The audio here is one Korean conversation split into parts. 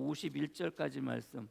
51절까지 말씀,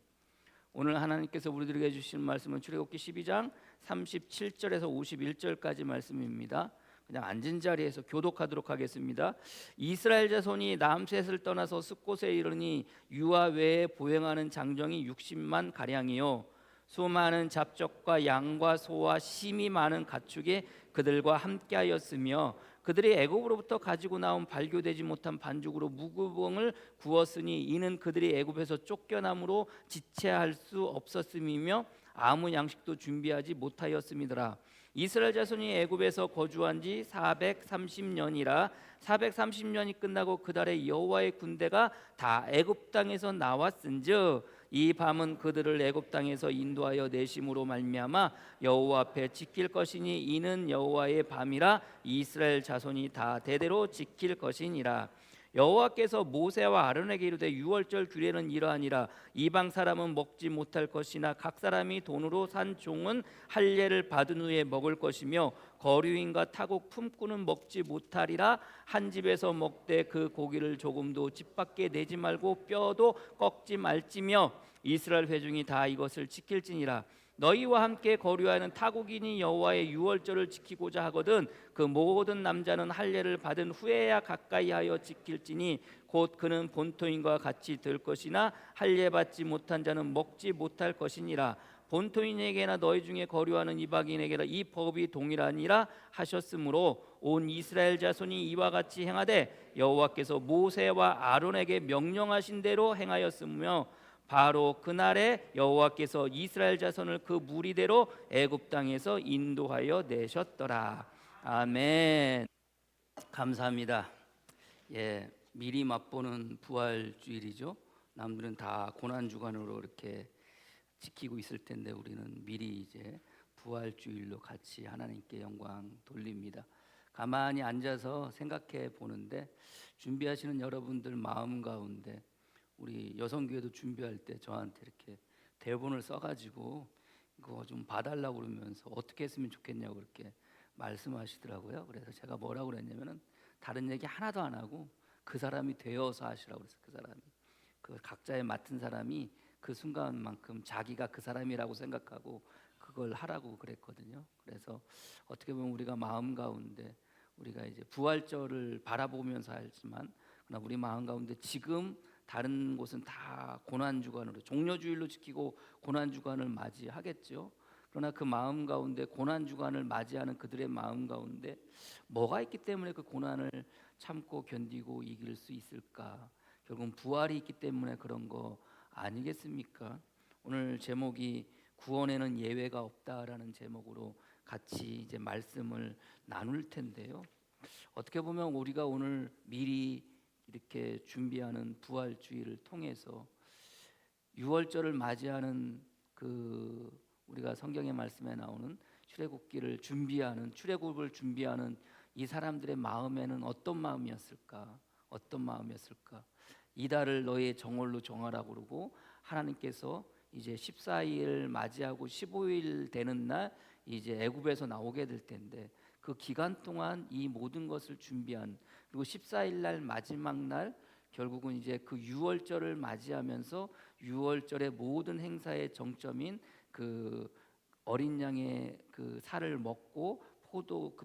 오늘 하나님께서 우리들에게 주신 말씀은 출애굽기 12장 37절에서 51절까지 말씀입니다. 그냥 앉은 자리에서 교독하도록 하겠습니다. 이스라엘 자손이 남셋을 떠나서 숫곳에 이르니 유아 외에 보행하는 장정이 60만 가량이요 수많은 잡적과 양과 소와 심이 많은 가축이 그들과 함께하였으며 그들이 애굽으로부터 가지고 나온 발교되지 못한 반죽으로 무구봉을 구웠으니 이는 그들이 애굽에서 쫓겨남으로 지체할 수 없었음이며 아무 양식도 준비하지 못하였음이더라. 이스라엘 자손이 애굽에서 거주한 지 430년이라 430년이 끝나고 그달에 여호와의 군대가 다 애굽 땅에서 나왔은즉 이 밤은 그들을 애굽 땅에서 인도하여 내심으로 말미암아 여호와 앞에 지킬 것이니 이는 여호와의 밤이라 이스라엘 자손이 다 대대로 지킬 것이니라. 여호와께서 모세와 아론에게 이르되 유월절 규례는 이러하니라. 이방 사람은 먹지 못할 것이나 각 사람이 돈으로 산 종은 할례를 받은 후에 먹을 것이며 거류인과 타국 품꾼은 먹지 못하리라. 한 집에서 먹되 그 고기를 조금도 집 밖에 내지 말고 뼈도 꺾지 말지며 이스라엘 회중이 다 이것을 지킬지니라. 너희와 함께 거류하는 타국인이 여호와의 유월절을 지키고자 하거든 그 모든 남자는 할례를 받은 후에야 가까이하여 지킬지니 곧 그는 본토인과 같이 될 것이나 할례 받지 못한 자는 먹지 못할 것이니라. 본토인에게나 너희 중에 거류하는 이방인에게나 이 법이 동일하니라 하셨으므로 온 이스라엘 자손이 이와 같이 행하되 여호와께서 모세와 아론에게 명령하신 대로 행하였으며 바로 그날에 여호와께서 이스라엘 자손을 그 무리대로 애굽 땅에서 인도하여 내셨더라. 아멘. 감사합니다. 미리 맛보는 부활주일이죠. 남들은 다 고난 주간으로 이렇게 지키고 있을 텐데 우리는 미리 이제 부활주일로 같이 하나님께 영광 돌립니다. 가만히 앉아서 생각해 보는데 준비하시는 여러분들 마음 가운데 우리 여성교회도 준비할 때 저한테 이렇게 대본을 써가지고 이거 좀 봐달라고 그러면서 어떻게 했으면 좋겠냐고 그렇게 말씀하시더라고요. 그래서 제가 뭐라고 그랬냐면은 다른 얘기 하나도 안 하고 그 사람이 되어서 하시라고 그랬어요. 그 사람이 그 각자의 맡은 사람이 그 순간만큼 자기가 그 사람이라고 생각하고 그걸 하라고 그랬거든요. 그래서 어떻게 보면 우리가 마음 가운데 우리가 이제 부활절을 바라보면서 하지만 그러나 우리 마음 가운데 지금 다른 곳은 다 고난주간으로 종려주일로 지키고 고난주간을 맞이하겠죠. 그러나 그 마음 가운데 고난주간을 맞이하는 그들의 마음 가운데 뭐가 있기 때문에 그 고난을 참고 견디고 이길 수 있을까? 결국은 부활이 있기 때문에 그런 거 아니겠습니까? 오늘 제목이 구원에는 예외가 없다라는 제목으로 같이 이제 말씀을 나눌 텐데요. 어떻게 보면 우리가 오늘 미리 이렇게 준비하는 부활주의를 통해서 유월절을 맞이하는 그 우리가 성경의 말씀에 나오는 출애굽기를 준비하는 출애굽을 준비하는 이 사람들의 마음에는 어떤 마음이었을까? 어떤 마음이었을까? 이달을 너의 정월로 정하라고 그러고 하나님께서 이제 14일 맞이하고 15일 되는 날 이제 애굽에서 나오게 될 텐데 그 기간 동안 이 모든 것을 준비한 그리고 14일 날 마지막 날 결국은 이제 그 유월절을 맞이하면서 유월절의 모든 행사의 정점인 그 어린 양의 그 살을 먹고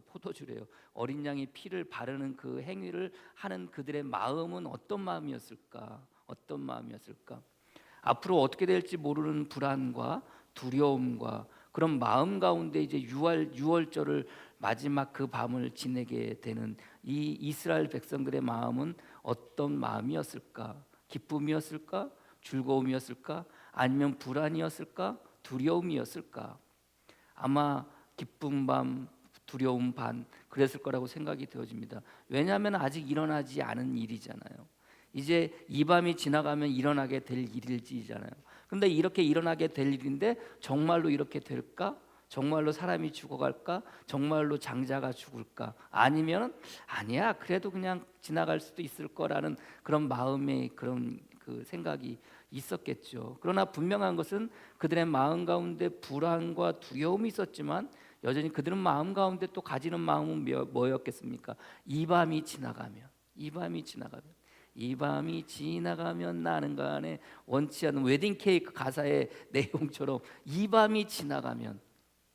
포도주래요. 어린 양의 피를 바르는 그 행위를 하는 그들의 마음은 어떤 마음이었을까? 어떤 마음이었을까? 앞으로 어떻게 될지 모르는 불안과 두려움과 그런 마음 가운데 이제 유월절을 마지막 그 밤을 지내게 되는 이 이스라엘 백성들의 마음은 어떤 마음이었을까? 기쁨이었을까? 즐거움이었을까? 아니면 불안이었을까? 두려움이었을까? 아마 기쁨 반 두려움 반 그랬을 거라고 생각이 되어집니다. 왜냐하면 아직 일어나지 않은 일이잖아요. 이제 이 밤이 지나가면 일어나게 될 일이잖아요. 근데 이렇게 일어나게 될 일인데 정말로 이렇게 될까? 정말로 사람이 죽어갈까? 정말로 장자가 죽을까? 아니면 아니야 그래도 그냥 지나갈 수도 있을 거라는 그런 마음의 그런 그 생각이 있었겠죠. 그러나 분명한 것은 그들의 마음 가운데 불안과 두려움이 있었지만 여전히 그들은 마음 가운데 또 가지는 마음은 뭐였겠습니까? 이 밤이 지나가면 이 밤이 지나가면 나는 간에 원치 않는 웨딩 케이크 가사의 내용처럼 이 밤이 지나가면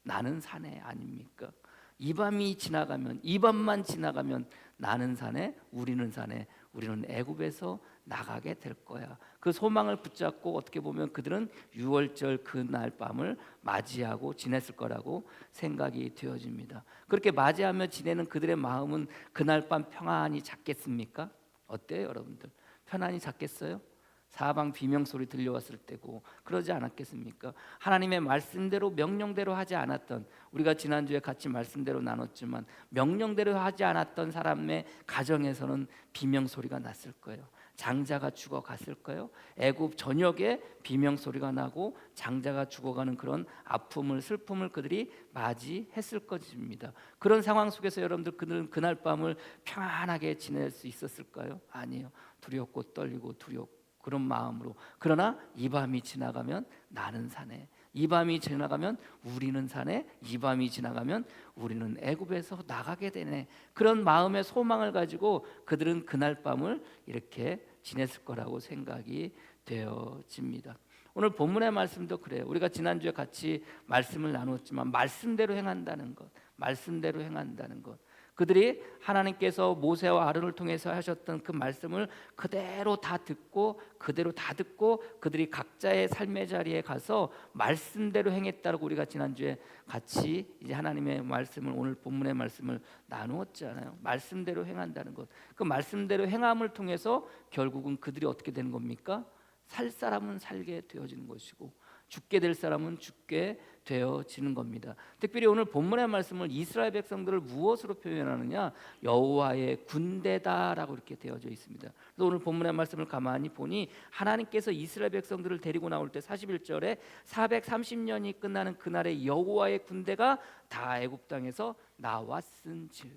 나는 사네 아닙니까? 이 밤이 지나가면, 이 밤만 지나가면 나는 사네, 우리는 사네, 우리는 애굽에서 나가게 될 거야. 그 소망을 붙잡고 어떻게 보면 그들은 유월절 그날 밤을 맞이하고 지냈을 거라고 생각이 되어집니다. 그렇게 맞이하며 지내는 그들의 마음은 그날 밤 평안히 잤겠습니까? 어때요 여러분들? 편안히 잤겠어요? 사방 비명소리 들려왔을 때고 그러지 않았겠습니까? 하나님의 말씀대로 명령대로 하지 않았던, 우리가 지난주에 같이 말씀대로 나눴지만 명령대로 하지 않았던 사람의 가정에서는 비명소리가 났을 거예요. 장자가 죽어갔을 거예요. 애굽 전역에 비명소리가 나고 장자가 죽어가는 그런 아픔을, 슬픔을 그들이 맞이했을 것입니다. 그런 상황 속에서 여러분들 그들은 그날 밤을 평안하게 지낼 수 있었을까요? 아니에요. 두렵고 떨리고 두렵고 그런 마음으로. 그러나 이 밤이 지나가면 나는 사네, 이 밤이 지나가면 우리는 사네, 이 밤이 지나가면 우리는 애굽에서 나가게 되네, 그런 마음의 소망을 가지고 그들은 그날 밤을 이렇게 지냈을 거라고 생각이 되어집니다. 오늘 본문의 말씀도 그래요. 우리가 지난주에 같이 말씀을 나눴지만 말씀대로 행한다는 것, 말씀대로 행한다는 것, 그들이 하나님께서 모세와 아론을 통해서 하셨던 그 말씀을 그대로 다 듣고 그들이 각자의 삶의 자리에 가서 말씀대로 행했다고 우리가 지난주에 같이 이제 하나님의 말씀을, 오늘 본문의 말씀을 나누었잖아요. 말씀대로 행한다는 것, 그 말씀대로 행함을 통해서 결국은 그들이 어떻게 되는 겁니까? 살 사람은 살게 되어지는 것이고 죽게 될 사람은 죽게 되어지는 겁니다. 특별히 오늘 본문의 말씀을 이스라엘 백성들을 무엇으로 표현하느냐? 여호와의 군대다라고 이렇게 되어져 있습니다. 그래서 오늘 본문의 말씀을 가만히 보니 하나님께서 이스라엘 백성들을 데리고 나올 때 41절에 430년이 끝나는 그날에 여호와의 군대가 다 애굽 땅에서 나왔은즉.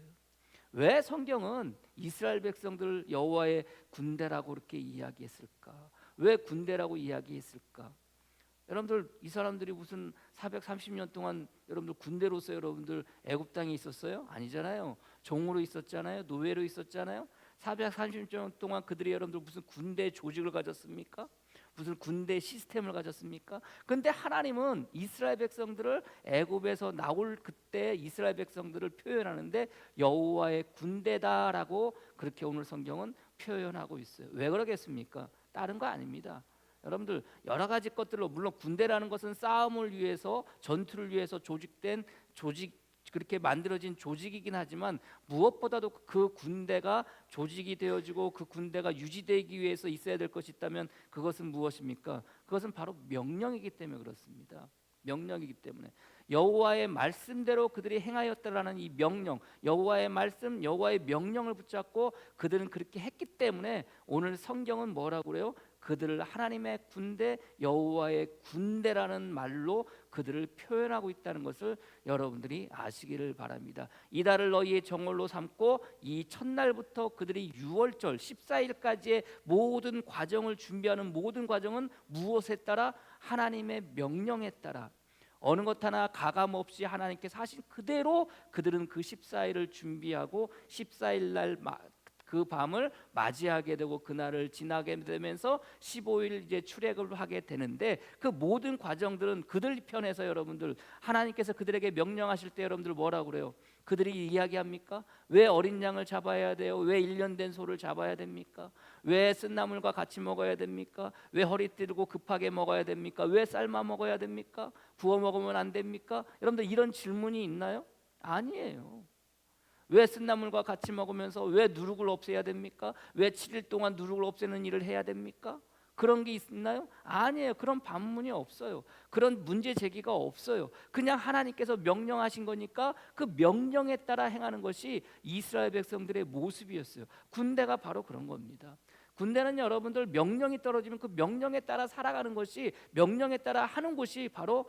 왜 성경은 이스라엘 백성들을 여호와의 군대라고 이렇게 이야기했을까? 왜 군대라고 이야기했을까? 여러분들, 이 사람들이 무슨 430년 동안 여러분들 군대로서 여러분들 애굽 땅에 있었어요? 아니잖아요. 종으로 있었잖아요. 노예로 있었잖아요. 430년 동안 그들이 여러분들 무슨 군대 조직을 가졌습니까? 무슨 군대 시스템을 가졌습니까? 그런데 하나님은 이스라엘 백성들을 애굽에서 나올 그때 이스라엘 백성들을 표현하는데 여호와의 군대다라고 그렇게 오늘 성경은 표현하고 있어요. 왜 그러겠습니까? 다른 거 아닙니다. 여러분들, 여러 가지 것들로, 물론 군대라는 것은 싸움을 위해서, 전투를 위해서 조직된 조직, 그렇게 만들어진 조직이긴 하지만 무엇보다도 그 군대가 조직이 되어지고 그 군대가 유지되기 위해서 있어야 될 것이 있다면 그것은 무엇입니까? 그것은 바로 명령이기 때문에 그렇습니다. 명령이기 때문에 여호와의 말씀대로 그들이 행하였다라는 이 명령, 여호와의 말씀, 여호와의 명령을 붙잡고 그들은 그렇게 했기 때문에 오늘 성경은 뭐라고 그래요? 그들을 하나님의 군대, 여호와의 군대라는 말로 그들을 표현하고 있다는 것을 여러분들이 아시기를 바랍니다. 이달을 너희의 정월로 삼고 이 첫날부터 그들이 유월절 14일까지의 모든 과정을 준비하는 모든 과정은 무엇에 따라? 하나님의 명령에 따라, 어느 것 하나 가감 없이 하나님께서 하신 그대로 그들은 그 14일을 준비하고 14일 날 그 밤을 맞이하게 되고 그날을 지나게 되면서 15일 이제 출애굽을 하게 되는데, 그 모든 과정들은 그들 편에서 여러분들, 하나님께서 그들에게 명령하실 때 여러분들 뭐라고 그래요? 그들이 이야기합니까? 왜 어린 양을 잡아야 돼요? 왜 1년 된 소를 잡아야 됩니까? 왜 쓴나물과 같이 먹어야 됩니까? 왜 허리띠르고 급하게 먹어야 됩니까? 왜 삶아 먹어야 됩니까? 구워 먹으면 안 됩니까? 여러분들, 이런 질문이 있나요? 아니에요. 왜 쓴나물과 같이 먹으면서 왜 누룩을 없애야 됩니까? 왜 7일 동안 누룩을 없애는 일을 해야 됩니까? 그런 게 있나요? 아니에요. 그런 반문이 없어요. 그런 문제 제기가 없어요. 그냥 하나님께서 명령하신 거니까 그 명령에 따라 행하는 것이 이스라엘 백성들의 모습이었어요. 군대가 바로 그런 겁니다. 군대는 여러분들, 명령이 떨어지면 그 명령에 따라 살아가는 것이, 명령에 따라 하는 것이 바로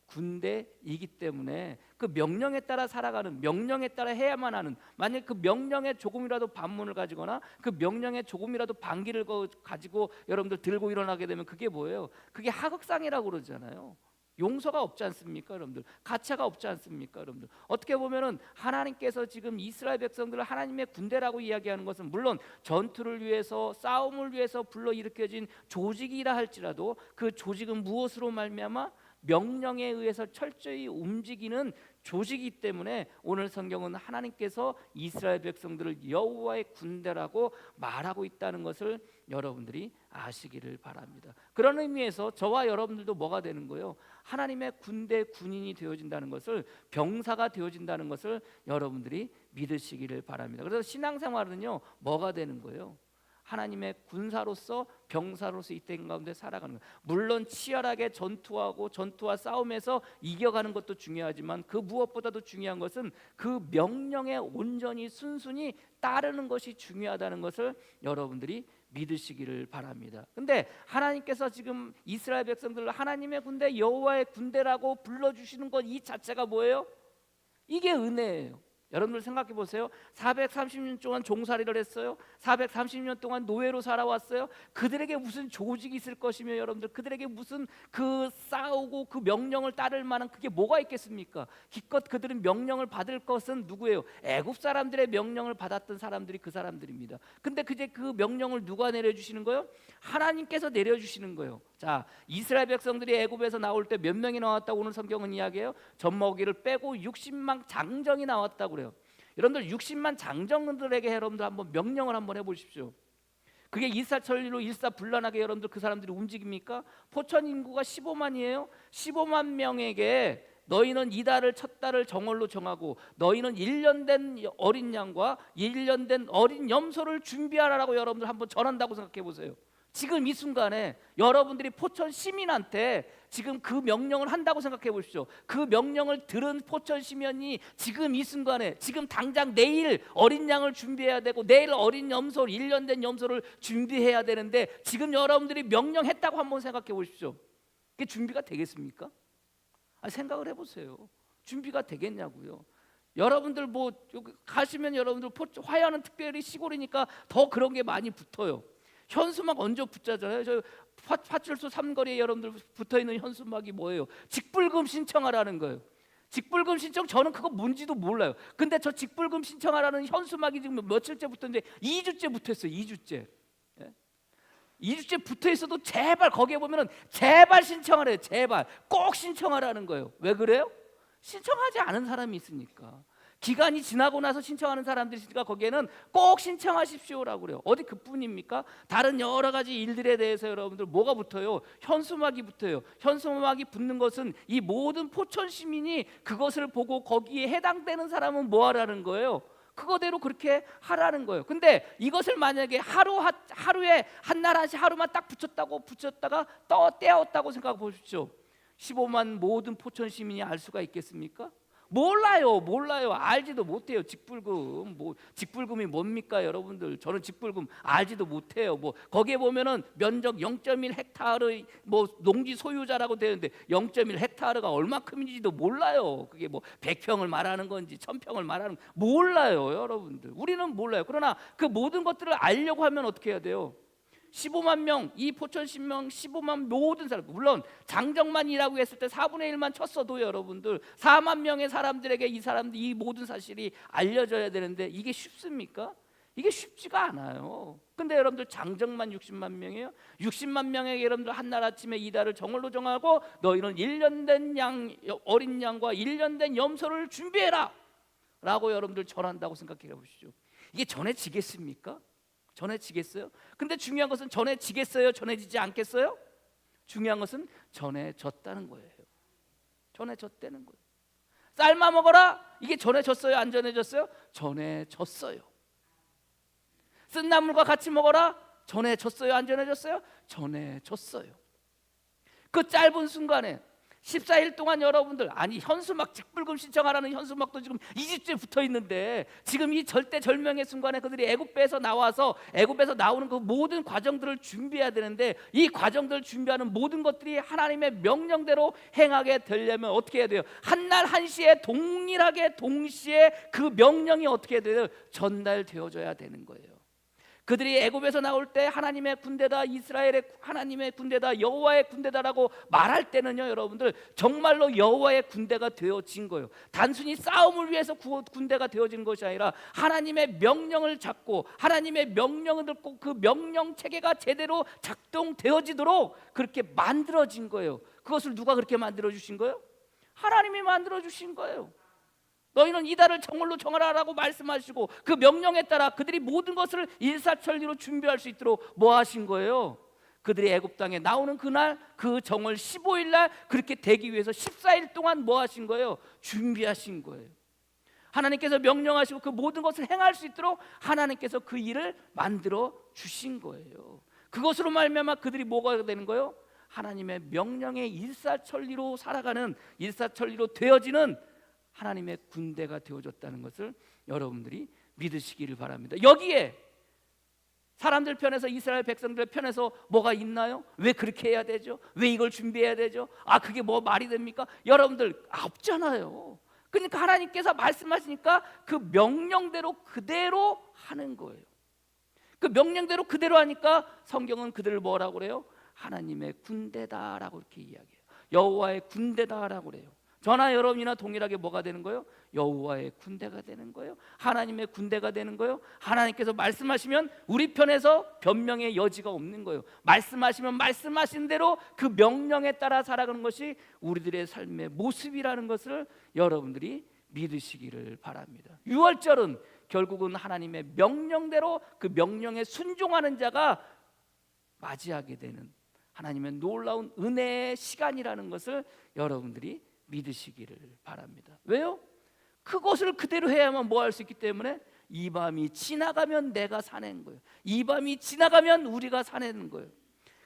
군대이기 때문에 그 명령에 따라 살아가는, 명령에 따라 해야만 하는, 만약 그 명령에 조금이라도 반문을 가지거나 그 명령에 조금이라도 반기를 가지고 여러분들 들고 일어나게 되면 그게 뭐예요? 그게 하극상이라고 그러잖아요. 용서가 없지 않습니까, 여러분들? 가차가 없지 않습니까, 여러분들? 어떻게 보면은 하나님께서 지금 이스라엘 백성들을 하나님의 군대라고 이야기하는 것은 물론 전투를 위해서, 싸움을 위해서 불러일으켜진 조직이라 할지라도 그 조직은 무엇으로 말미암아? 명령에 의해서 철저히 움직이는 조직이기 때문에 오늘 성경은 하나님께서 이스라엘 백성들을 여호와의 군대라고 말하고 있다는 것을 여러분들이 아시기를 바랍니다. 그런 의미에서 저와 여러분들도 뭐가 되는 거예요? 하나님의 군대 군인이 되어진다는 것을, 병사가 되어진다는 것을 여러분들이 믿으시기를 바랍니다. 그래서 신앙생활은요 뭐가 되는 거예요? 하나님의 군사로서, 병사로서 이 땅 가운데 살아가는 거예요. 물론 치열하게 전투하고 전투와 싸움에서 이겨가는 것도 중요하지만 그 무엇보다도 중요한 것은 그 명령에 온전히 순순히 따르는 것이 중요하다는 것을 여러분들이 믿으시기를 바랍니다. 근데 하나님께서 지금 이스라엘 백성들을 하나님의 군대, 여호와의 군대라고 불러주시는 것 이 자체가 뭐예요? 이게 은혜예요. 여러분들 생각해 보세요. 430년 동안 종살이를 했어요. 430년 동안 노예로 살아왔어요. 그들에게 무슨 조직이 있을 것이며, 여러분들 그들에게 무슨 그 싸우고 그 명령을 따를 만한 그게 뭐가 있겠습니까? 기껏 그들은 명령을 받을 것은 누구예요? 애굽 사람들의 명령을 받았던 사람들이 그 사람들입니다. 근데 그 명령을 누가 내려주시는 거예요? 하나님께서 내려주시는 거예요. 자, 이스라엘 백성들이 애굽에서 나올 때 몇 명이 나왔다고 오늘 성경은 이야기해요? 젖먹이를 빼고 60만 장정이 나왔다고 그래요. 여러분들 60만 장정들에게 여러분들 한번 명령을 한번 해보십시오. 그게 일사천리로 일사불란하게 여러분들 그 사람들이 움직입니까? 포천 인구가 15만이에요. 15만 명에게 너희는 이달을 첫 달을 정월로 정하고 너희는 1년 된 어린 양과 1년 된 어린 염소를 준비하라라고 여러분들 한번 전한다고 생각해 보세요. 지금 이 순간에 여러분들이 포천 시민한테 지금 그 명령을 한다고 생각해 보십시오. 그 명령을 들은 포천 시민이 지금 이 순간에, 지금 당장 내일 어린 양을 준비해야 되고 내일 어린 염소, 1년 된 염소를 준비해야 되는데 지금 여러분들이 명령했다고 한번 생각해 보십시오. 그게 준비가 되겠습니까? 생각을 해보세요. 준비가 되겠냐고요. 여러분들 뭐 가시면 여러분들 화야는 특별히 시골이니까 더 그런 게 많이 붙어요. 현수막 얹어 붙자잖아요. 저 파출소 삼거리에 여러분들 붙어있는 현수막이 뭐예요? 직불금 신청하라는 거예요. 직불금 신청, 저는 그거 뭔지도 몰라요. 근데 저 직불금 신청하라는 현수막이 지금 며칠째 붙었는데 2주째 붙어있어요. 2주째. 2주째 붙어있어도 제발 거기에 보면은 제발 신청하래요. 제발 꼭 신청하라는 거예요. 왜 그래요? 신청하지 않은 사람이 있으니까. 기간이 지나고 나서 신청하는 사람들이 있으니까 거기에는 꼭 신청하십시오라고 그래요. 어디 그뿐입니까? 다른 여러 가지 일들에 대해서 여러분들 뭐가 붙어요? 현수막이 붙어요. 현수막이 붙는 것은 이 모든 포천 시민이 그것을 보고 거기에 해당되는 사람은 뭐 하라는 거예요? 그거대로 그렇게 하라는 거예요. 근데 이것을 만약에 하루에 한 날 한씩 하루만 딱 붙였다가 떼었다고 생각해 보십시오. 15만 모든 포천 시민이 알 수가 있겠습니까? 몰라요. 알지도 못해요. 직불금, 직불금이 뭡니까, 여러분들? 저는 직불금 알지도 못해요. 거기에 보면은 면적 0.1 헥타르 농지 소유자라고 되는데 0.1 헥타르가 얼마큼인지도 몰라요. 그게 100평을 말하는 건지 1000평을 말하는 건지 몰라요, 여러분들. 우리는 몰라요. 그러나 그 모든 것들을 알려고 하면 어떻게 해야 돼요? 15만 명, 이 포천 신명 15만 모든 사람, 물론 장정만이라고 했을 때 4분의 1만 쳤어도 여러분들 4만 명의 사람들에게 이 모든 사실이 알려져야 되는데 이게 쉽습니까? 이게 쉽지가 않아요. 근데 여러분들 장정만 60만 명이에요. 60만 명에게 여러분들 한날 아침에 이달을 정월로 정하고 너희는 1년 된 어린 양과 1년 된 염소를 준비해라 라고 여러분들 전한다고 생각해 보시죠. 이게 전해지겠습니까? 전해지겠어요? 근데 중요한 것은 전해지겠어요? 전해지지 않겠어요? 중요한 것은 전해졌다는 거예요. 전해졌다는 거예요. 삶아 먹어라. 이게 전해졌어요? 안 전해졌어요? 전해졌어요. 쓴 나물과 같이 먹어라. 전해졌어요? 안 전해졌어요? 전해졌어요. 그 짧은 순간에 14일 동안 여러분들, 현수막 직불금 신청하라는 현수막도 지금 2주째 붙어 있는데 지금 이 절대절명의 순간에 그들이 애굽에서 나오는 그 모든 과정들을 준비해야 되는데 이 과정들을 준비하는 모든 것들이 하나님의 명령대로 행하게 되려면 어떻게 해야 돼요? 한날 한시에 동일하게 동시에 그 명령이 어떻게 해야 돼요? 전달되어져야 되는 거예요. 그들이 애굽에서 나올 때 하나님의 군대다, 이스라엘의 하나님의 군대다, 여호와의 군대다라고 말할 때는요, 여러분들 정말로 여호와의 군대가 되어진 거예요. 단순히 싸움을 위해서 군대가 되어진 것이 아니라 하나님의 명령을 잡고 하나님의 명령을 듣고 그 명령 체계가 제대로 작동되어지도록 그렇게 만들어진 거예요. 그것을 누가 그렇게 만들어 주신 거예요? 하나님이 만들어 주신 거예요. 너희는 이달을 정월로 정하라라고 말씀하시고 그 명령에 따라 그들이 모든 것을 일사천리로 준비할 수 있도록 뭐 하신 거예요? 그들이 애굽 땅에 나오는 그날 그 정월 15일 날 그렇게 되기 위해서 14일 동안 뭐 하신 거예요? 준비하신 거예요. 하나님께서 명령하시고 그 모든 것을 행할 수 있도록 하나님께서 그 일을 만들어 주신 거예요. 그것으로 말미암아 그들이 뭐가 되는 거예요? 하나님의 명령에 일사천리로 살아가는, 일사천리로 되어지는 하나님의 군대가 되어졌다는 것을 여러분들이 믿으시기를 바랍니다. 여기에 사람들 편에서, 이스라엘 백성들 편에서 뭐가 있나요? 왜 그렇게 해야 되죠? 왜 이걸 준비해야 되죠? 그게 뭐 말이 됩니까? 여러분들 없잖아요. 그러니까 하나님께서 말씀하시니까 그 명령대로 그대로 하는 거예요. 그 명령대로 그대로 하니까 성경은 그들을 뭐라고 그래요? 하나님의 군대다라고 이렇게 이야기해요. 여호와의 군대다라고 그래요. 저나 여러분이나 동일하게 뭐가 되는 거예요? 여호와의 군대가 되는 거예요. 하나님의 군대가 되는 거예요. 하나님께서 말씀하시면 우리 편에서 변명의 여지가 없는 거예요. 말씀하시면 말씀하신 대로 그 명령에 따라 살아가는 것이 우리들의 삶의 모습이라는 것을 여러분들이 믿으시기를 바랍니다. 유월절은 결국은 하나님의 명령대로 그 명령에 순종하는 자가 맞이하게 되는 하나님의 놀라운 은혜의 시간이라는 것을 여러분들이 믿으시기를 바랍니다. 왜요? 그것을 그대로 해야만 뭐 할 수 있기 때문에 이 밤이 지나가면 내가 사는 거예요. 이 밤이 지나가면 우리가 사는 거예요.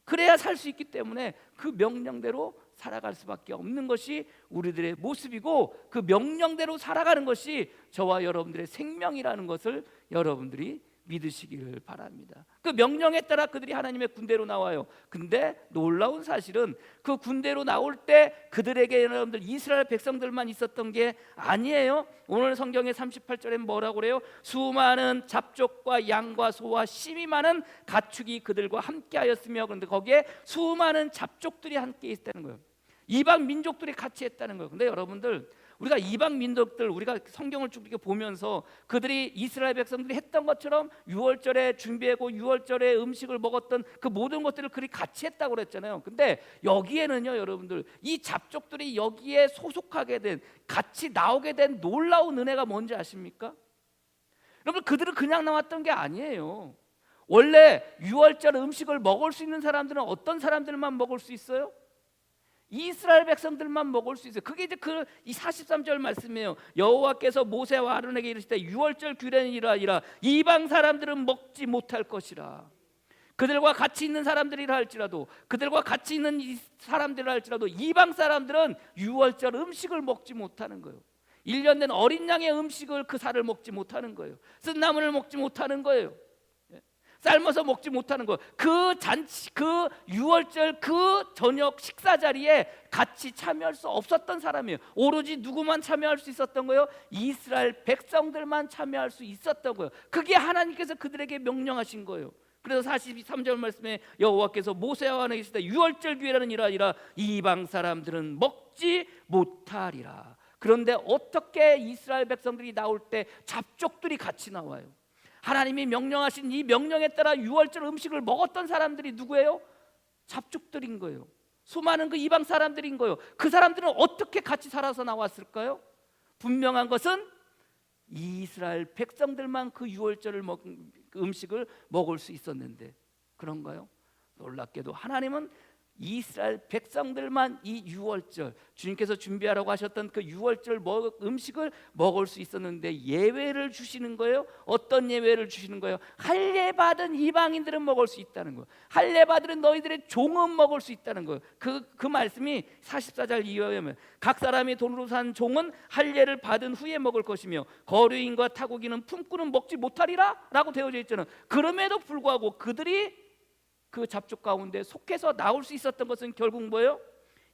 그래야 살 수 있기 때문에 그 명령대로 살아갈 수밖에 없는 것이 우리들의 모습이고 그 명령대로 살아가는 것이 저와 여러분들의 생명이라는 것을 여러분들이 믿으시기를 바랍니다. 그 명령에 따라 그들이 하나님의 군대로 나와요. 근데 놀라운 사실은 그 군대로 나올 때 그들에게 여러분들 이스라엘 백성들만 있었던 게 아니에요. 오늘 성경의 38절에 뭐라고 그래요? 수많은 잡족과 양과 소와 심이 많은 가축이 그들과 함께 하였으며, 그런데 거기에 수많은 잡족들이 함께 있다는 거예요. 이방 민족들이 같이 했다는 거예요. 근데 여러분들 우리가 이방 민족들, 우리가 성경을 쭉 이렇게 보면서 그들이 이스라엘 백성들이 했던 것처럼 유월절에 준비하고 유월절에 음식을 먹었던 그 모든 것들을 그들이 같이 했다고 그랬잖아요. 근데 여기에는요, 여러분들 이 잡족들이 여기에 소속하게 된, 같이 나오게 된 놀라운 은혜가 뭔지 아십니까? 여러분, 그들은 그냥 나왔던 게 아니에요. 원래 유월절 음식을 먹을 수 있는 사람들은 어떤 사람들만 먹을 수 있어요? 이스라엘 백성들만 먹을 수 있어요. 그게 이제 이 43절 말씀이에요. 여호와께서 모세와 아론에게 이르시되 유월절 규례니라 하니라. 이방 사람들은 먹지 못할 것이라. 그들과 같이 있는 사람들이라 할지라도, 그들과 같이 있는 이 사람들이라 할지라도 이방 사람들은 유월절 음식을 먹지 못하는 거예요. 1년 된 어린 양의 음식을, 그 살을 먹지 못하는 거예요. 쓴 나물을 먹지 못하는 거예요. 삶아서 먹지 못하는 거. 그 잔치, 그 유월절 그 저녁 식사 자리에 같이 참여할 수 없었던 사람이에요. 오로지 누구만 참여할 수 있었던 거예요? 이스라엘 백성들만 참여할 수 있었던 거예요. 그게 하나님께서 그들에게 명령하신 거예요. 그래서 43절 말씀에 여호와께서 모세와 아론에게 이르시되 유월절 규례라는 일이 아니라 이방 사람들은 먹지 못하리라. 그런데 어떻게 이스라엘 백성들이 나올 때 잡족들이 같이 나와요? 하나님이 명령하신 이 명령에 따라 유월절 음식을 먹었던 사람들이 누구예요? 잡족들인 거예요. 수많은 그 이방 사람들인 거예요. 그 사람들은 어떻게 같이 살아서 나왔을까요? 분명한 것은 이스라엘 백성들만 그 유월절을 그 음식을 먹을 수 있었는데, 그런가요? 놀랍게도 하나님은 이스라엘 백성들만 이 유월절, 주님께서 준비하라고 하셨던 그 유월절 음식을 먹을 수 있었는데 예외를 주시는 거예요. 어떤 예외를 주시는 거예요? 할례 받은 이방인들은 먹을 수 있다는 거예요. 할례 받은 너희들의 종은 먹을 수 있다는 거예요. 그 말씀이 44절 이하에 보면 각 사람이 돈으로 산 종은 할례를 받은 후에 먹을 것이며 거류인과 타국인은 품꾼은 먹지 못하리라 라고 되어져 있잖아요. 그럼에도 불구하고 그들이 그 잡족 가운데 속해서 나올 수 있었던 것은 결국 뭐예요?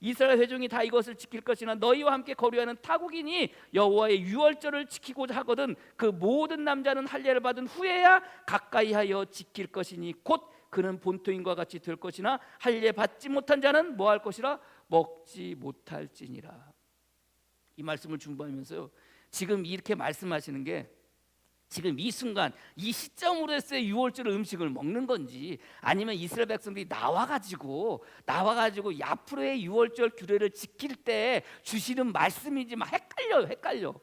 이스라엘 회중이 다 이것을 지킬 것이나 너희와 함께 거류하는 타국인이 여호와의 유월절을 지키고자 하거든 그 모든 남자는 할례를 받은 후에야 가까이하여 지킬 것이니 곧 그는 본토인과 같이 될 것이나 할례 받지 못한 자는 뭐 할 것이라 먹지 못할지니라. 이 말씀을 중보하면서요, 지금 이렇게 말씀하시는 게 지금 이 순간 이 시점으로서의 유월절 음식을 먹는 건지 아니면 이스라엘 백성들이 나와가지고 앞으로의 유월절 규례를 지킬 때 주시는 말씀인지 막 헷갈려.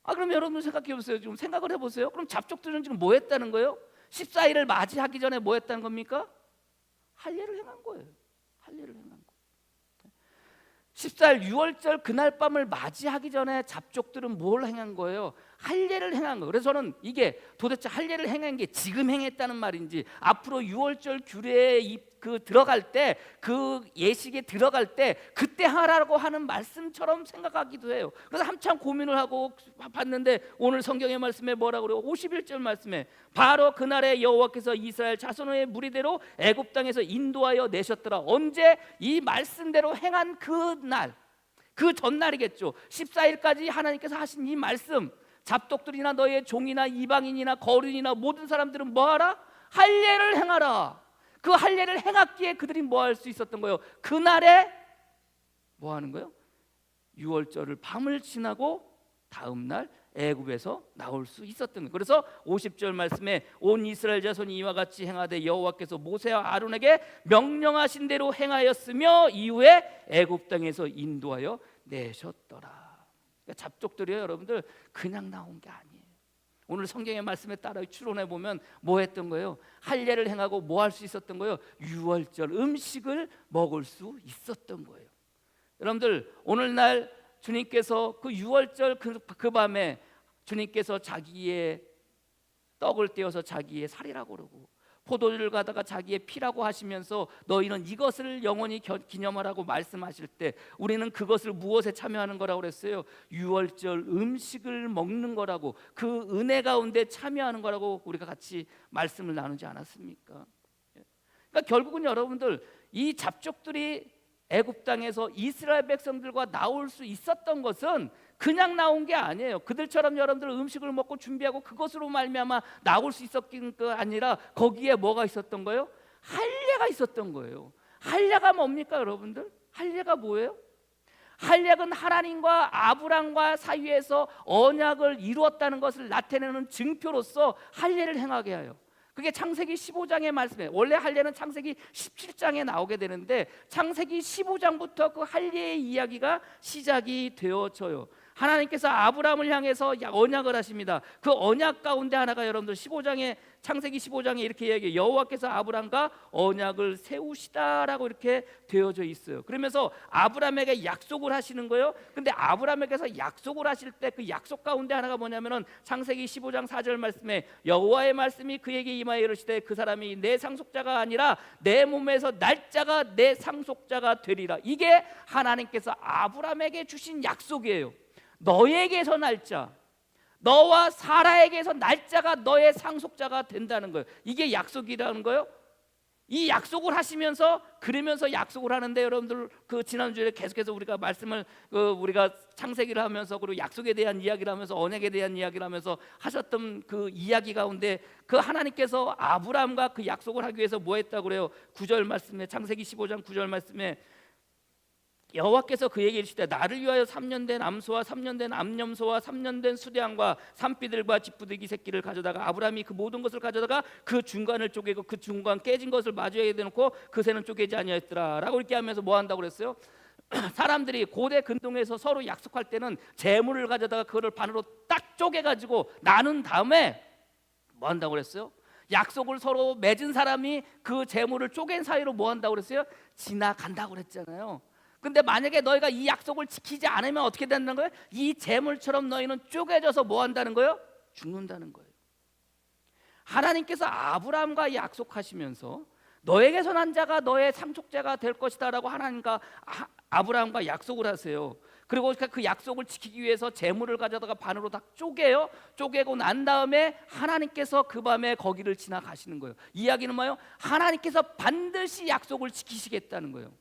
그럼 여러분 생각해 보세요. 지금 생각을 해보세요. 그럼 잡족들은 지금 뭐 했다는 거예요? 14일을 맞이하기 전에 뭐 했다는 겁니까? 할례를 행한 거예요. 할례를 행한 거예요. 14일 유월절 그날 밤을 맞이하기 전에 잡족들은 뭘 행한 거예요? 할례를 행한 거예요. 그래서 저는 이게 도대체 할례를 행한 게 지금 행했다는 말인지 앞으로 유월절 규례에 들어갈 때 그 예식에 들어갈 때 그때 하라고 하는 말씀처럼 생각하기도 해요. 그래서 한참 고민을 하고 봤는데 오늘 성경의 말씀에 뭐라고 그래요? 51절 말씀에 바로 그날에 여호와께서 이스라엘 자손의 무리대로 애굽 땅에서 인도하여 내셨더라. 언제? 이 말씀대로 행한 그날, 그 전날이겠죠. 14일까지 하나님께서 하신 이 말씀, 잡독들이나 너의 종이나 이방인이나 거류인이나 모든 사람들은 뭐하라? 할례를 행하라. 그 할례를 행했기에 그들이 뭐 할 수 있었던 거예요? 그날에 뭐 하는 거예요? 유월절을 밤을 지나고 다음 날 애굽에서 나올 수 있었던 거예요. 그래서 50절 말씀에 온 이스라엘 자손이 이와 같이 행하되 여호와께서 모세와 아론에게 명령하신 대로 행하였으며 이후에 애굽 땅에서 인도하여 내셨더라. 그러니까 잡족들이요, 여러분들 그냥 나온 게 아니에요. 오늘 성경의 말씀에 따라 추론해 보면 뭐 했던 거예요? 할례를 행하고 뭐 할 수 있었던 거예요? 유월절 음식을 먹을 수 있었던 거예요. 여러분들 오늘날 주님께서 그 유월절 그 밤에 주님께서 자기의 떡을 떼어서 자기의 살이라고 그러고 포도주를 가다가 자기의 피라고 하시면서 너희는 이것을 영원히 기념하라고 말씀하실 때 우리는 그것을 무엇에 참여하는 거라고 그랬어요? 유월절 음식을 먹는 거라고, 그 은혜 가운데 참여하는 거라고 우리가 같이 말씀을 나누지 않았습니까? 그러니까 결국은 여러분들 이 잡족들이 애굽 땅에서 이스라엘 백성들과 나올 수 있었던 것은 그냥 나온 게 아니에요. 그들처럼 여러분들 음식을 먹고 준비하고 그것으로 말미암아 나올 수 있었던 게 아니라 거기에 뭐가 있었던 거예요? 할례가 있었던 거예요. 할례가 뭡니까 여러분들? 할례가 뭐예요? 할례는 하나님과 아브람과 사이에서 언약을 이루었다는 것을 나타내는 증표로서 할례를 행하게 해요. 그게 창세기 15장의 말씀이에요. 원래 할례는 창세기 17장에 나오게 되는데 창세기 15장부터 그 할례의 이야기가 시작이 되어져요. 하나님께서 아브라함을 향해서 언약을 하십니다. 그 언약 가운데 하나가 여러분들 창세기 15장에 이렇게 이야기해요. 여호와께서 아브라함과 언약을 세우시다라고 이렇게 되어져 있어요. 그러면서 아브라함에게 약속을 하시는 거예요. 근데 아브라함에게서 약속을 하실 때 그 약속 가운데 하나가 뭐냐면은 창세기 15장 4절 말씀에 여호와의 말씀이 그에게 임하여 이르시되 그 사람이 내 상속자가 아니라 내 몸에서 날짜가 내 상속자가 되리라. 이게 하나님께서 아브라함에게 주신 약속이에요. 너에게서 날짜, 너와 사라에게서 날짜가 너의 상속자가 된다는 거예요. 이게 약속이라는 거예요. 이 약속을 하시면서 그러면서 약속을 하는데 여러분들 그 지난주에 계속해서 우리가 말씀을 우리가 창세기를 하면서 그리고 약속에 대한 이야기를 하면서 언약에 대한 이야기를 하면서 하셨던 그 이야기 가운데 그 하나님께서 아브라함과 그 약속을 하기 위해서 뭐 했다고 그래요? 9절 말씀에 창세기 15장 9절 말씀에 여호와께서 그에게 이르시되 나를 위하여 3년 된 암소와 3년 된 암염소와 3년 된 수량과 산비들과 쥐뿌드기 새끼를 가져다가 아브라함이 그 모든 것을 가져다가 그 중간을 쪼개고 그 중간 깨진 것을 마주하게 대놓고 그 새는 쪼개지 아니하였더라 라고 이렇게 하면서 뭐 한다고 그랬어요? 사람들이 고대 근동에서 서로 약속할 때는 재물을 가져다가 그거를 반으로 딱 쪼개가지고 나눈 다음에 뭐 한다고 그랬어요? 약속을 서로 맺은 사람이 그 재물을 쪼갠 사이로 뭐 한다고 그랬어요? 지나간다고 그랬잖아요. 근데 만약에 너희가 이 약속을 지키지 않으면 어떻게 된다는 거예요? 이 재물처럼 너희는 쪼개져서 뭐 한다는 거예요? 죽는다는 거예요. 하나님께서 아브라함과 약속하시면서 너에게서 난 자가 너의 상속자가 될 것이다 라고 하나님과 아브라함과 약속을 하세요. 그리고 그 약속을 지키기 위해서 재물을 가져다가 반으로 다 쪼개요. 쪼개고 난 다음에 하나님께서 그 밤에 거기를 지나가시는 거예요. 이야기는 뭐예요? 하나님께서 반드시 약속을 지키시겠다는 거예요.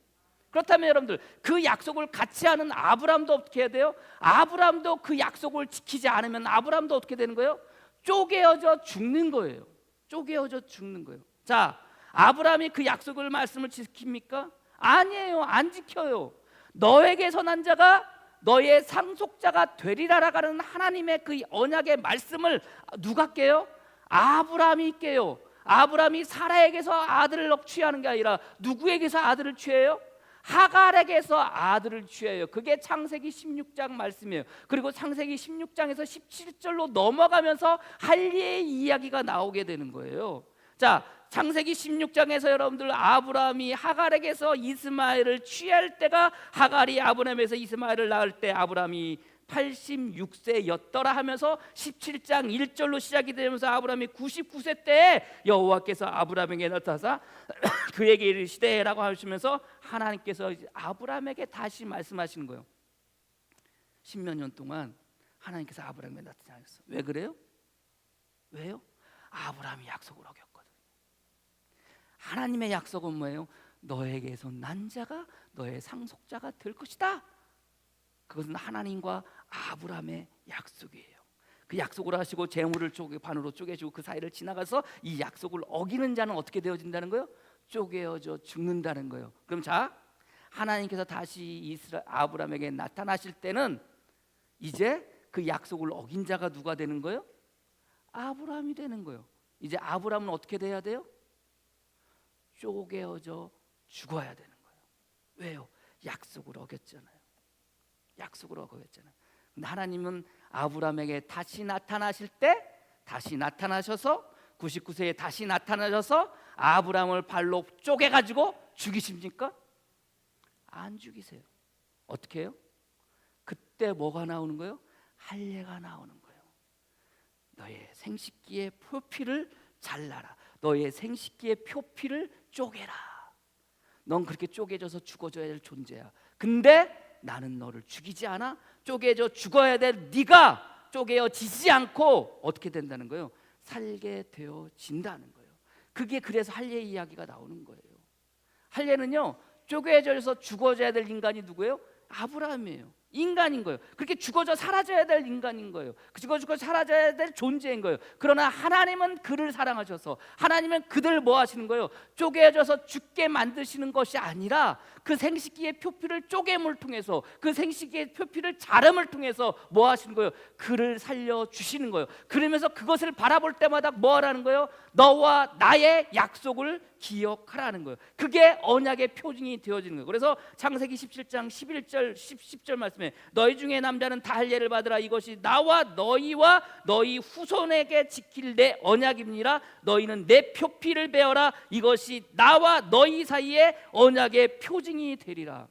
그렇다면 여러분들 그 약속을 같이 하는 아브라함도 어떻게 해야 돼요? 아브라함도 그 약속을 지키지 않으면 아브라함도 어떻게 되는 거예요? 쪼개어져 죽는 거예요. 쪼개어져 죽는 거예요. 자, 아브라함이 그 약속을 말씀을 지킵니까? 아니에요. 안 지켜요. 너에게서 난 자가 너의 상속자가 되리라라는 하나님의 그 언약의 말씀을 누가 깨요? 아브라함이 깨요. 아브라함이 사라에게서 아들을 취하는 게 아니라 누구에게서 아들을 취해요? 하갈에게서 아들을 취해요. 그게 창세기 16장 말씀이에요. 그리고 창세기 16장에서 17절로 넘어가면서 할례의 이야기가 나오게 되는 거예요. 자, 창세기 16장에서 여러분들 아브라함이 하갈에게서 이스마엘을 취할 때가 하갈이 아브라함에서 이스마엘을 낳을 때 아브라함이 86세였더라 하면서 17장 1절로 시작이 되면서 아브라함이 99세 때에 여호와께서 아브라함에게 나타나사 그에게 이르시되라고 하시면서 하나님께서 아브라함에게 다시 말씀하시는 거예요. 10몇 년 동안 하나님께서 아브라함에게 나타나셨어요. 왜 그래요? 왜요? 아브라함이 약속을 어겼거든. 하나님의 약속은 뭐예요? 너에게서 난 자가 너의 상속자가 될 것이다. 그것은 하나님과 아브라함의 약속이에요. 그 약속을 하시고 재물을 반으로 쪼개주고 그 사이를 지나가서 이 약속을 어기는 자는 어떻게 되어진다는 거예요? 쪼개어져 죽는다는 거예요. 그럼 자, 하나님께서 다시 아브라함에게 나타나실 때는 이제 그 약속을 어긴 자가 누가 되는 거예요? 아브라함이 되는 거예요. 이제 아브라함은 어떻게 돼야 돼요? 쪼개어져 죽어야 되는 거예요. 왜요? 약속을 어겼잖아요. 약속을 어겼잖아요. 근데 하나님은 아브라함에게 다시 나타나실 때 다시 나타나셔서 99세에 다시 나타나셔서 아브라함을 발로 쪼개가지고 죽이십니까? 안 죽이세요. 어떻게 해요? 그때 뭐가 나오는 거예요? 할례가 나오는 거예요. 너의 생식기의 표피를 잘라라. 너의 생식기의 표피를 쪼개라. 넌 그렇게 쪼개져서 죽어져야 될 존재야. 근데 나는 너를 죽이지 않아. 쪼개져 죽어야 될 네가 쪼개어지지 않고 어떻게 된다는 거예요? 살게 되어진다는 거예요. 그게 그래서 할례 이야기가 나오는 거예요. 할례는요, 쪼개져서 죽어져야 될 인간이 누구예요? 아브라함이에요. 인간인 거예요. 그렇게 죽어져 사라져야 될 인간인 거예요. 죽어 사라져야 될 존재인 거예요. 그러나 하나님은 그를 사랑하셔서 하나님은 그들 뭐 하시는 거예요? 쪼개져서 죽게 만드시는 것이 아니라 그 생식기의 표피를 쪼개물 통해서 그 생식기의 표피를 자름을 통해서 뭐 하시는 거예요? 그를 살려주시는 거예요. 그러면서 그것을 바라볼 때마다 뭐 하라는 거예요? 너와 나의 약속을 기억하라는 거예요. 그게 언약의 표징이 되어지는 거예요. 그래서 창세기 17장 11절 10절 말씀에 너희 중에 남자는 다 할례를 받으라. 이것이 나와 너희와 너희 후손에게 지킬 내 언약입니다. 너희는 내 표피를 베어라. 이것이 나와 너희 사이에 언약의 표징이 되리라.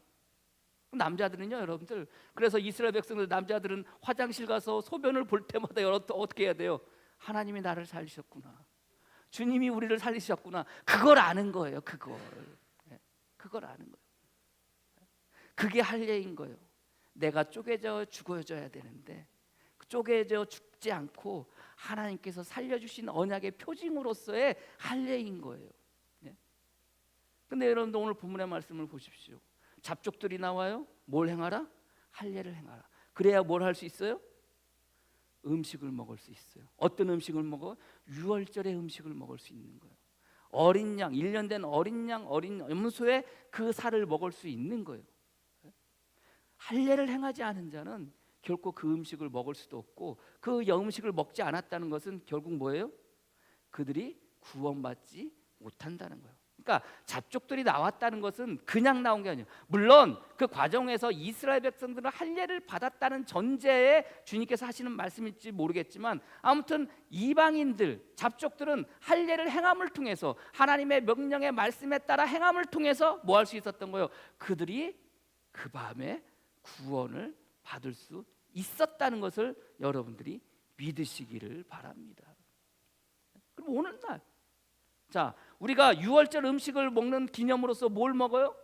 남자들은요, 여러분들, 그래서 이스라엘 백성들 남자들은 화장실 가서 소변을 볼 때마다 여러분 어떻게 해야 돼요? 하나님이 나를 살리셨구나. 주님이 우리를 살리셨구나. 그걸 아는 거예요. 그걸 아는 거예요. 그게 할례인 거예요. 내가 쪼개져 죽어져야 되는데 쪼개져 죽지 않고 하나님께서 살려주신 언약의 표징으로서의 할례인 거예요. 근데 여러분들 오늘 본문의 말씀을 보십시오. 잡족들이 나와요. 뭘 행하라? 할례를 행하라. 그래야 뭘 할 수 있어요? 음식을 먹을 수 있어요. 어떤 음식을 먹어? 유월절의 음식을 먹을 수 있는 거예요. 어린 양, 1년 된 어린 양, 어린 염소의 그 살을 먹을 수 있는 거예요. 할례를 행하지 않은 자는 결코 그 음식을 먹을 수도 없고 그 음식을 먹지 않았다는 것은 결국 뭐예요? 그들이 구원받지 못한다는 거예요. 그러니까 잡족들이 나왔다는 것은 그냥 나온 게 아니에요. 물론 그 과정에서 이스라엘 백성들은 할례를 받았다는 전제에 주님께서 하시는 말씀일지 모르겠지만 아무튼 이방인들, 잡족들은 할례를 행함을 통해서 하나님의 명령의 말씀에 따라 행함을 통해서 뭐 할 수 있었던 거예요? 그들이 그 밤에 구원을 받을 수 있었다는 것을 여러분들이 믿으시기를 바랍니다. 그럼 오늘날 자, 우리가 유월절 음식을 먹는 기념으로서 뭘 먹어요?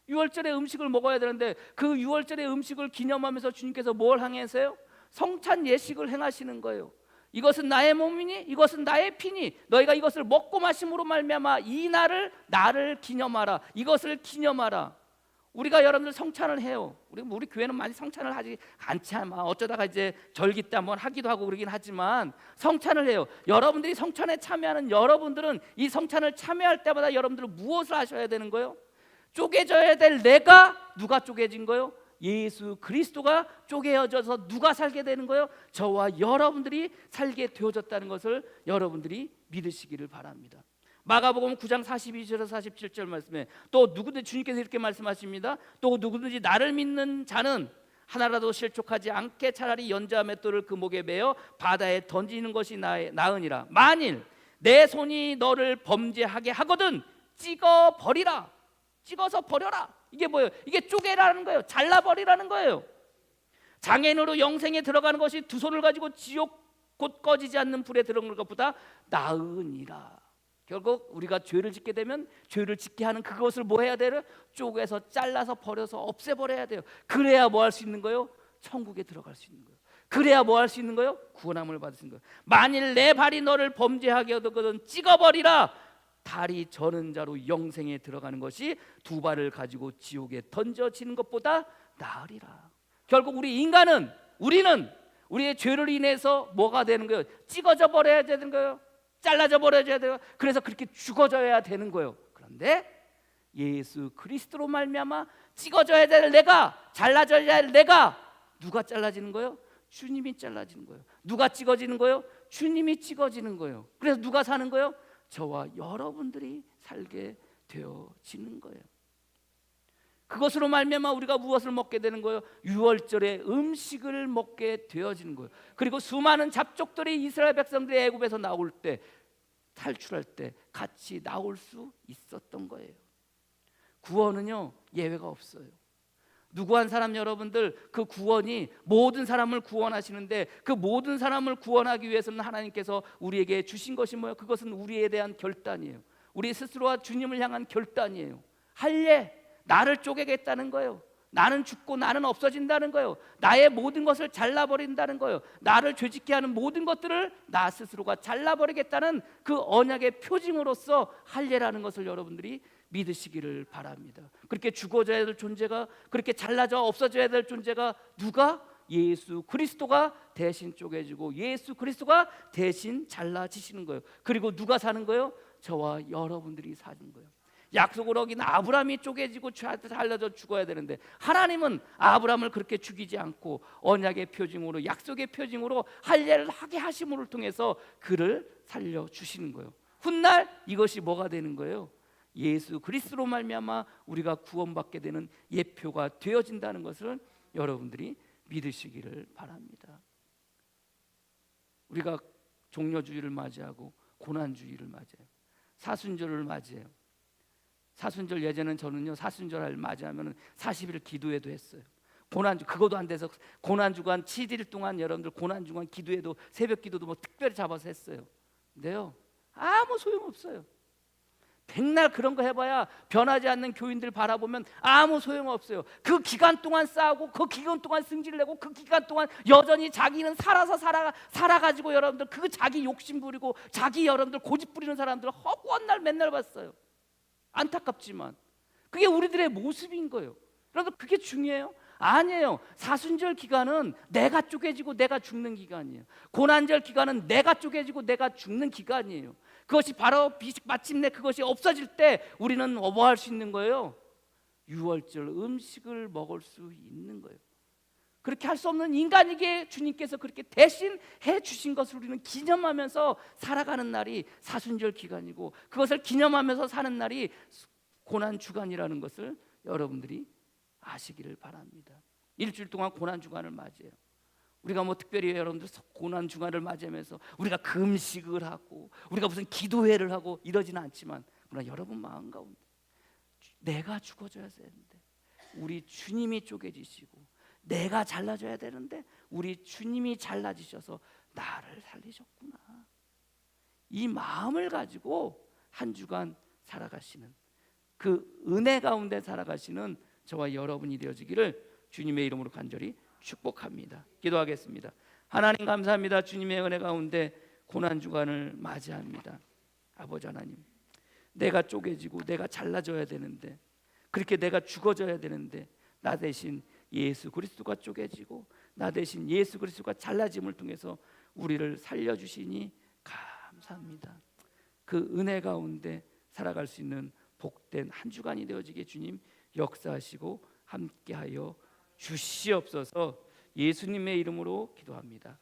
유월절에 음식을 먹어야 되는데 그 유월절의 음식을 기념하면서 주님께서 뭘 행하세요? 성찬 예식을 행하시는 거예요. 이것은 나의 몸이니 이것은 나의 피니 너희가 이것을 먹고 마심으로 말미암아 이 날을 나를 기념하라. 이것을 기념하라. 우리가 여러분들 성찬을 해요. 우리 교회는 많이 성찬을 하지 않지만 어쩌다가 이제 절기 때 한번 하기도 하고 그러긴 하지만 성찬을 해요. 여러분들이 성찬에 참여하는 여러분들은 이 성찬을 참여할 때마다 여러분들은 무엇을 하셔야 되는 거예요? 쪼개져야 될 내가 누가 쪼개진 거예요? 예수 그리스도가 쪼개져서 누가 살게 되는 거예요? 저와 여러분들이 살게 되어졌다는 것을 여러분들이 믿으시기를 바랍니다. 마가복음 9장 42절에서 47절 말씀에 또 누구든지 주님께서 이렇게 말씀하십니다. 또 누구든지 나를 믿는 자는 하나라도 실족하지 않게 차라리 연자 맷돌을 그 목에 매어 바다에 던지는 것이 나으니라. 만일 내 손이 너를 범죄하게 하거든 찍어 버리라. 찍어서 버려라. 이게 뭐예요? 이게 쪼개라는 거예요. 잘라버리라는 거예요. 장애인으로 영생에 들어가는 것이 두 손을 가지고 지옥 곧 꺼지지 않는 불에 들어가는 것보다 나으니라. 결국 우리가 죄를 짓게 되면 죄를 짓게 하는 그것을 뭐 해야 돼요? 쪼개서 잘라서 버려서 없애버려야 돼요. 그래야 뭐 할 수 있는 거예요? 천국에 들어갈 수 있는 거예요. 그래야 뭐 할 수 있는 거예요? 구원함을 받을 수 있는 거예요. 만일 내 발이 너를 범죄하게 하거든 찍어버리라. 다리 저는 자로 영생에 들어가는 것이 두 발을 가지고 지옥에 던져지는 것보다 나으리라. 결국 우리는 우리의 죄를 인해서 뭐가 되는 거예요? 찍어져 버려야 되는 거예요. 잘라져 버려야 돼요. 그래서 그렇게 죽어져야 되는 거예요. 그런데 예수 그리스도로 말미암아 찍어져야 될 내가, 잘라져야 될 내가, 누가 잘라지는 거예요? 주님이 잘라지는 거예요. 누가 찍어지는 거예요? 주님이 찍어지는 거예요. 그래서 누가 사는 거예요? 저와 여러분들이 살게 되어지는 거예요. 그것으로 말미암아 우리가 무엇을 먹게 되는 거예요? 유월절에 음식을 먹게 되어지는 거예요. 그리고 수많은 잡족들이 이스라엘 백성들이 애굽에서 나올 때, 탈출할 때 같이 나올 수 있었던 거예요. 구원은요 예외가 없어요. 누구 한 사람 여러분들 그 구원이 모든 사람을 구원하시는데 그 모든 사람을 구원하기 위해서는 하나님께서 우리에게 주신 것이 뭐예요? 그것은 우리에 대한 결단이에요. 우리 스스로와 주님을 향한 결단이에요. 할례, 나를 쪼개겠다는 거예요. 나는 죽고 나는 없어진다는 거예요. 나의 모든 것을 잘라버린다는 거예요. 나를 죄짓게 하는 모든 것들을 나 스스로가 잘라버리겠다는 그 언약의 표징으로서 할례라는 것을 여러분들이 믿으시기를 바랍니다. 그렇게 죽어져야 될 존재가, 그렇게 잘라져 없어져야 될 존재가 누가? 예수 그리스도가 대신 쪼개지고 예수 그리스도가 대신 잘라지시는 거예요. 그리고 누가 사는 거예요? 저와 여러분들이 사는 거예요. 약속을 어긴 아브라함이 쪼개지고 잘라져 죽어야 되는데 하나님은 아브라함을 그렇게 죽이지 않고 언약의 표징으로, 약속의 표징으로 할례를 하게 하심을 통해서 그를 살려주시는 거예요. 훗날 이것이 뭐가 되는 거예요? 예수 그리스도로 말미암아 우리가 구원받게 되는 예표가 되어진다는 것을 여러분들이 믿으시기를 바랍니다. 우리가 종려주의를 맞이하고 고난주의를 맞이해요. 사순절을 맞이해요. 사순절 예전엔 저는요 사순절을 맞이하면 40일 기도회도 했어요. 고난주 그것도 안 돼서 고난주간 7일 동안 여러분들 고난주간 기도회도 새벽 기도도 뭐 특별히 잡아서 했어요. 근데요 아무 소용없어요. 백날 그런 거 해봐야 변하지 않는 교인들 바라보면 아무 소용없어요. 그 기간 동안 싸우고 그 기간 동안 승질 내고 그 기간 동안 여전히 자기는 살아가지고 여러분들 그 자기 욕심 부리고 자기 여러분들 고집 부리는 사람들 허구한 날 맨날 봤어요. 안타깝지만 그게 우리들의 모습인 거예요. 여러분 그게 중요해요? 아니에요. 사순절 기간은 내가 쪼개지고 내가 죽는 기간이에요. 고난절 기간은 내가 쪼개지고 내가 죽는 기간이에요. 그것이 바로 마침내 그것이 없어질 때 우리는 뭐 할 수 있는 거예요? 유월절 음식을 먹을 수 있는 거예요. 그렇게 할 수 없는 인간에게 주님께서 그렇게 대신 해주신 것을 우리는 기념하면서 살아가는 날이 사순절 기간이고 그것을 기념하면서 사는 날이 고난주간이라는 것을 여러분들이 아시기를 바랍니다. 일주일 동안 고난주간을 맞이해요. 우리가 뭐 특별히 여러분들 고난주간을 맞이하면서 우리가 금식을 하고 우리가 무슨 기도회를 하고 이러지는 않지만 그러나 여러분 마음 가운데 내가 죽어져야 되는데 우리 주님이 쪼개지시고 내가 잘라져야 되는데 우리 주님이 잘라지셔서 나를 살리셨구나. 이 마음을 가지고 한 주간 살아가시는 그 은혜 가운데 살아가시는 저와 여러분이 되어지기를 주님의 이름으로 간절히 축복합니다. 기도하겠습니다. 하나님 감사합니다. 주님의 은혜 가운데 고난주간을 맞이합니다. 아버지 하나님, 내가 쪼개지고 내가 잘라져야 되는데 그렇게 내가 죽어져야 되는데 나 대신 예수 그리스도가 쪼개지고 나 대신 예수 그리스도가 잘라짐을 통해서 우리를 살려주시니 감사합니다. 그 은혜 가운데 살아갈 수 있는 복된 한 주간이 되어지게 주님 역사하시고 함께하여 주시옵소서. 예수님의 이름으로 기도합니다.